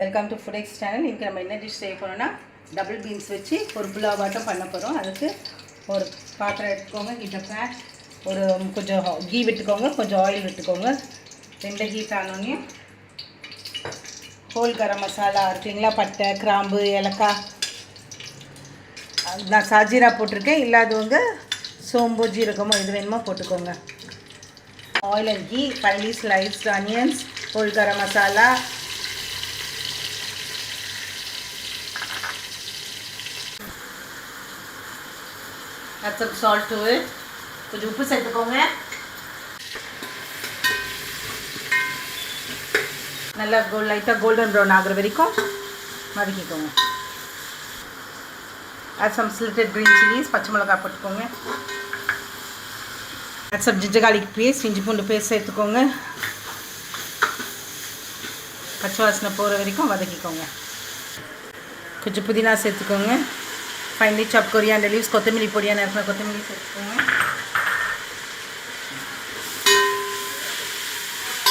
Welcome to food X channel. இன்றைக்கி நம்ம என்ன டிஷ் செய்ய போகிறோம்னா டபுள் பீன்ஸ் வச்சு ஒரு புலாவாட்டம் பண்ண போகிறோம். அதுக்கு ஒரு பாத்திரம் எடுத்துக்கோங்க, கிட்ட ஒரு கொஞ்சம் கீ விட்டுக்கோங்க, கொஞ்சம் ஆயில் விட்டுக்கோங்க. 2 ஹீட் ஆனோடனே ஹோல் கரம் மசாலா இருக்குங்களா, பட்டை கிராம்பு ஏலக்காய், நான் சாஜீரா போட்டிருக்கேன். இல்லாதவங்க சோம்பு ஜீரகமோ எது வேணுமோ போட்டுக்கோங்க. Oil and ghee, finely sliced onions, whole garam masala, add some salt to it. கொஞ்சம் உப்பு சேர்த்துக்கோங்க. நல்லா லைட்டாக கோல்டன் ப்ரௌன் ஆகிற வரைக்கும் வதக்கிக்கோங்க. add some slitted green chilies, பச்சை மிளகாய் போட்டுக்கோங்க. add some ginger garlic paste, இஞ்சி பூண்டு பேஸ்ட் சேர்த்துக்கோங்க. பச்சை வாசனை போகிற வரைக்கும் வதக்கிக்கோங்க. கொஞ்சம் புதினா சேர்த்துக்கோங்க. ஃபைன்லி சாப் கொரியாண்டர் லீவ்ஸ், கொத்தமல்லி பொடியாக இருக்கிற கொத்தமல்லி சேர்த்துக்கோங்க.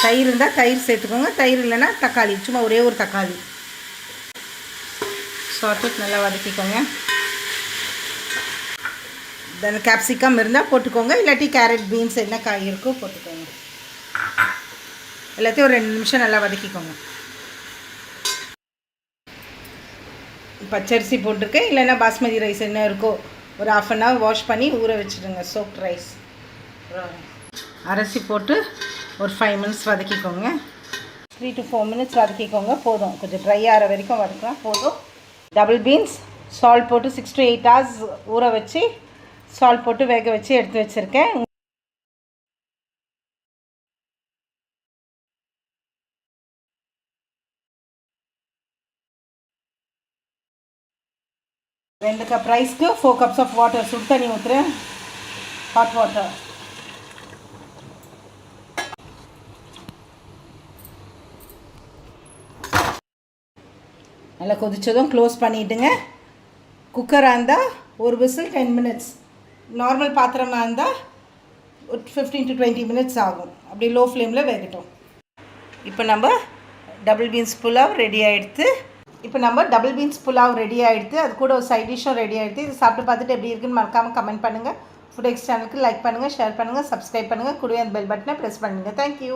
தயிர் இருந்தால் தயிர் சேர்த்துக்கோங்க, தயிர் இல்லைன்னா தக்காளி, சும்மா ஒரே ஒரு தக்காளி சாப்பிட்டு நல்லா வதக்கிக்கோங்க. தென் கேப்சிகம் இருந்தால் போட்டுக்கோங்க, இல்லாட்டி கேரட் பீன்ஸ் என்ன காய் இருக்கோ போட்டுக்கோங்க. எல்லாத்தையும் ஒரு 2 நிமிஷம் நல்லா வதக்கிக்கோங்க. பச்சரிசி போட்டிருக்கேன், இல்லைன்னா பாஸ்மதி ரைஸ் என்ன இருக்கோ ஒரு 1/2 hour வாஷ் பண்ணி ஊற வச்சுடுங்க. சோப்ட் ரைஸ் அரிசி போட்டு ஒரு 5 minutes வதக்கிக்கோங்க. 3 to 4 minutes வதக்கிக்கோங்க, போதும். கொஞ்சம் ட்ரை ஆகிற வரைக்கும் வதக்கலாம், போதும். டபுள் பீன்ஸ் சால்ட் போட்டு 6 to 8 hours ஊற வச்சு சால்ட் போட்டு வேக வச்சு எடுத்து வச்சுருக்கேன். ரெண்டு கப் ரைஸ்க்கு 4 cups ஆஃப் வாட்டர், சுடு தண்ணி ஊற்றுறேன், ஹாட் வாட்டர். நல்லா கொதிச்சதும் க்ளோஸ் பண்ணிவிட்டுங்க. குக்கராக இருந்தால் ஒரு விசில் 10 minutes, நார்மல் பாத்திரமாக இருந்தால் ஒரு 15 to 20 minutes ஆகும். அப்படி லோ ஃப்ளேமில் வேகட்டும். இப்போ நம்ம டபுள் பீன்ஸ் புலாவ் ரெடி ஆகிடுது. அது கூட ஒரு சைட் டிஷ்ஷும் ரெடி ஆகிடுது. இது சாப்பிட்டு பார்த்துட்டு எப்படி இருக்குன்னு மறக்காமல் கமெண்ட் பண்ணுங்கள். ஃபுட் எக்ஸ் சேனலுக்கு லைக் பண்ணுங்கள், ஷேர் பண்ணுங்கள், சப்ஸ்கிரைப் பண்ணுங்கள், கூடவே அந்த பெல் பட்டனை ப்ரெஸ் பண்ணுங்கள். தேங்க்யூ.